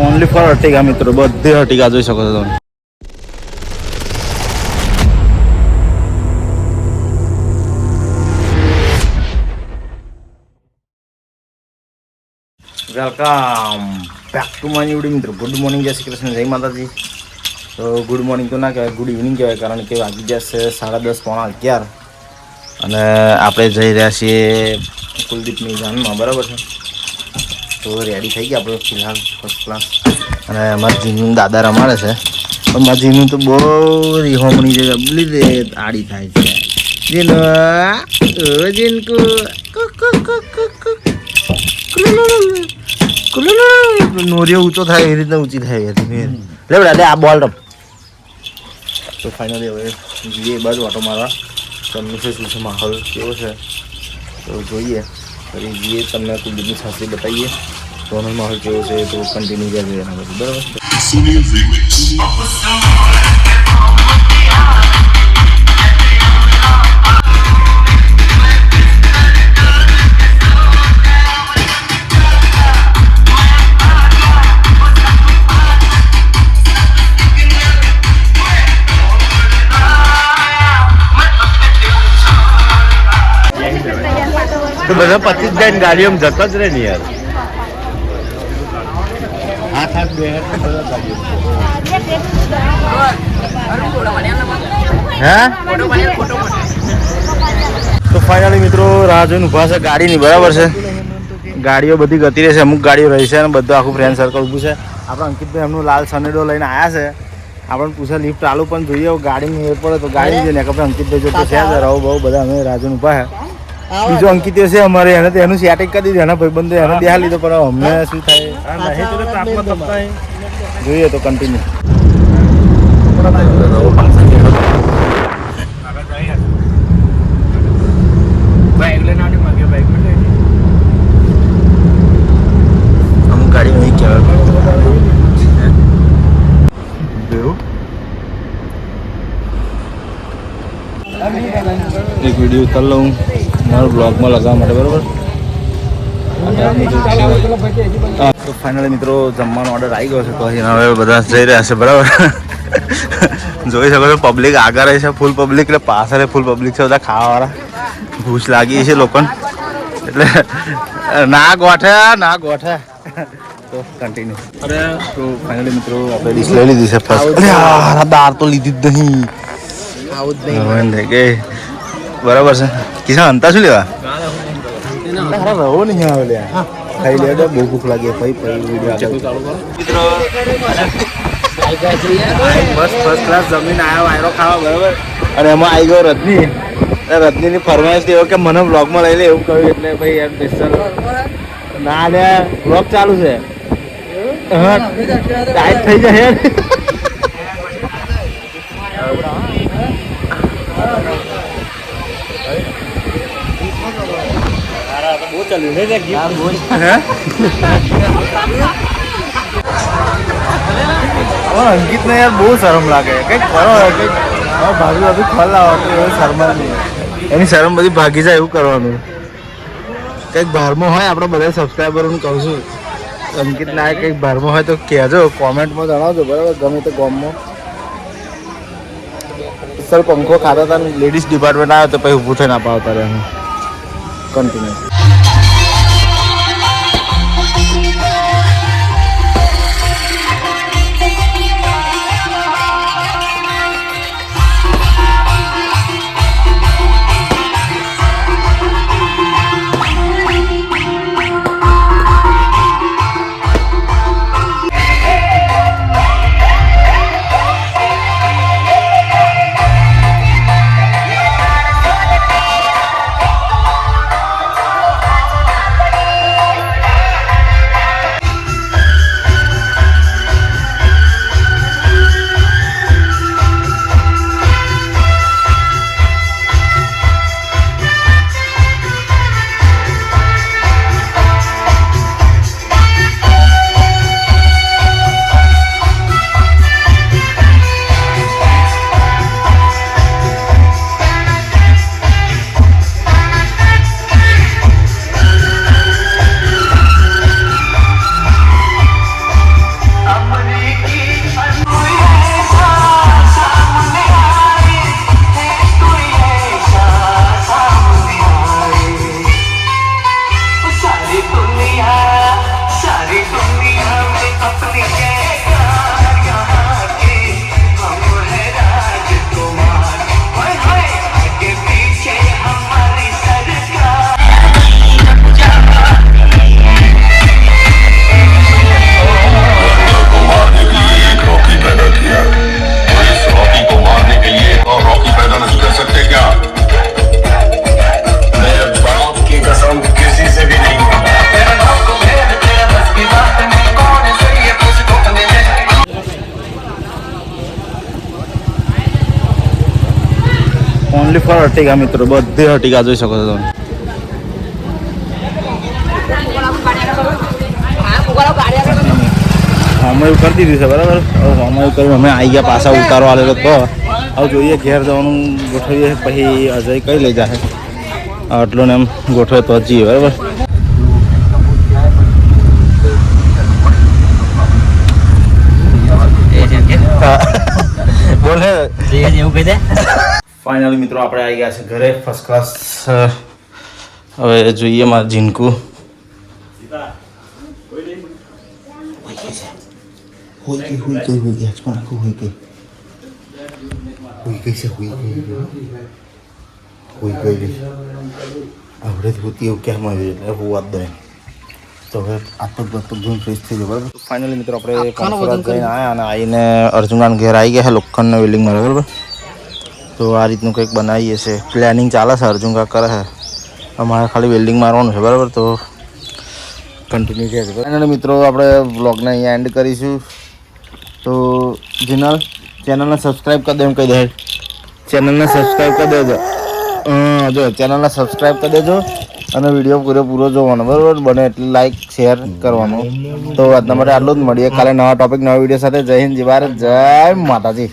Only for Ertiga મિત્રો, બધી Ertiga જોઈ શકો છો તમે. Welcome back to my new video મિત્રો. ગુડ મોર્નિંગ, જય શ્રી કૃષ્ણ, જય માતાજી. તો ગુડ મોર્નિંગ તો ના કહેવાય, ગુડ ઇવનિંગ કહેવાય, કારણ કે વાગી જશે 10:30 પોણા 11 અને આપણે જઈ રહ્યા છીએ કુલદીપની જાનમાં, બરાબર છે. તો રેડી થઈ ગયા આપણે ફિલહાલ ફર્સ્ટ ક્લાસ. અને અમારા જીનું દાદા રમાડે છે, પણ મારા જીનું તો બહુ રીહોમણી છે, ડબલી રે આડી થાય છે. જીનો જીનકુ નોરીઓ ઊંચો થાય એવી રીતના ઊંચી થાય હતી. લે દાદા આ બોલ રમ. તો ફાઇનલી હવે જઈએ બાજુ ઓટો મારવા. તમને શું છે માહોલ કેવો છે તો જોઈએ, ફરી જઈએ, તમને કુલદીપની સાસરી બતાવીએ તોનો માહોલ કેવો છે. તો કન્ટિન્યુ રહેજો એના પછી, બરાબર. તો બધા 25 જણ ગાડીઓમાં જતા જ રહે ને યાર. હાથ બે તો ફાઇનલી મિત્રો રાહ જોઈને ઊભા છે ગાડીની, બરાબર છે. ગાડીઓ બધી ગતી રહેશે, અમુક ગાડીઓ રહી છે અને બધું આખું ફ્રેન્ડ સર્કલ ઊભું છે. આપણે અંકિતભાઈ એમનું લાલ સનેડો લઈને આવ્યા છે. આપણને પૂછે લિફ્ટ ચાલુ પણ જોઈએ ગાડીની એ પડે તો ગાડી જોઈએ ને આપણે અંકિતભાઈ જો તો છે રહો બહુ બધા અમે રાહ જોઈને ઊભા છે. બીજો અંકિત છે અમારે, એને તો એનું સેટિંગ કરી દીધું, એના ભાઈબંધો એને બેહા લીધો, પણ અમને શું થાય જોઈએ તો કન્ટિન્યુ. અમુક ગાડી નહીં કહેવાય એક વિડીયો ઉતાર લઉં મારા બ્લોગમાં લગાવવા માટે, બરાબર. તો ફાઇનલી મિત્રો જમવાનો ઓર્ડર આવી ગયો છે, તો હવે બધા જઈ રહ્યા છે, બરાબર. જોઈ શકો છો પબ્લિક આગળ રહી છે, ફૂલ પબ્લિક, એટલે પાછળ ફૂલ પબ્લિક છે બધા ખાવાવાળા. ભૂખ લાગી છે લોકોને, એટલે ના ગોઠે તો કન્ટિન્યુ. અરે તો ફાઇનલી મિત્રો આપણે ડીશ લઈ લીધી છે ફર્સ્ટ. દાળ તો લીધી જ નહીં, બરાબર છે. કિશન અંતા શું લેવા રહો નહીં આવે લે ખાઈ લે, બહુ ભૂખ લાગી ભાઈ. ફર્સ્ટ ક્લાસ જમીન આવ્યો વાયરો ખાવા, બરાબર. અને એમાં આવી ગયો રજનીની ફરમાઈશ એવો કે મને બ્લોગમાં લઈ લે એવું કહ્યું, એટલે ભાઈ એમ સ્પેશિયલ ના લે બ્લોગ ચાલુ છે. હા ટાઈટ થઈ જાય અંકિત ને યાર બહુ શરમ લાગે, કઈક કરો કઈક ભાગી બધું ખોલાવો તો એવું શરમ નહીં, એની શરમ બધી ભાગી જાય એવું કરવાનું. કંઈક બહારમાં હોય આપણે બધા સબસ્ક્રાઈબરોને કહું છું, અંકિત ના કંઈક બહારમાં હોય તો કહેજો, કોમેન્ટમાં જણાવજો, બરાબર. ગમે તે ગામમાં સર પંખો ખાતા હતા ને લેડીઝ ડિપાર્ટમેન્ટ આવ્યો તો પછી ઊભું થઈને અપાવતા રહે. કન્ટિન્યુ. ફોર અર્ટિગા મિત્રો, બધી અર્ટિગા જોઈ શકો છો તમે. અમે એવું કરી દીધું છે બરાબર. હવે અમે એવું કર્યું, અમે આવી ગયા પાછા ઉતારો આવેલો તો હવે જોઈએ ઘેર જવાનું ગોઠવીએ, પછી અજય કઈ લઈ જાય આટલું ને એમ ગોઠવે તો જઈએ બરાબર. બોલે એવું કહી દે. ફાઇનલી મિત્રો આપણે આવી ગયા છે ઘરે ફર્સ્ટ ક્લાસ. હવે જોઈએ મારા જીનકુ આવડે જ હોતી એવું કેમ આવ્યું એટલે હું વાત દઉં તો હવે આટલું બધું ફ્રેશ થઈ ગયું બરાબર. ફાઇનલી મિત્રો આપણે પંચોરા જઈને આવ્યા અને આવીને અર્જુનના ઘેર આવી ગયા છે લોખંડના વેલ્ડિંગમાં બરાબર. તો આ રીતનું કંઈક બનાવીએ છે, પ્લાનિંગ ચાલે છે, અર્જુન કાંક કરે છે, અમારે ખાલી વેલ્ડિંગ મારવાનું છે બરાબર. તો કન્ટિન્યુ છે ફાઇનલી મિત્રો આપણે વ્લોગને અહીંયા એન્ડ કરીશું. તો જીનલ ચેનલને સબસ્ક્રાઈબ કરી દે એમ કહી દે, ચેનલને સબસ્ક્રાઈબ કરી દેજો. જો ચેનલને સબસ્ક્રાઈબ કરી દેજો અને વિડીયો પૂરો જોવાનો બરાબર. બને એટલે લાઈક શેર કરવાનું. તો આજના માટે આટલું જ. મળીએ કાલે નવા ટોપિક નવા વિડીયો સાથે. જય હિન્દ, જય ભારત, જય માતાજી.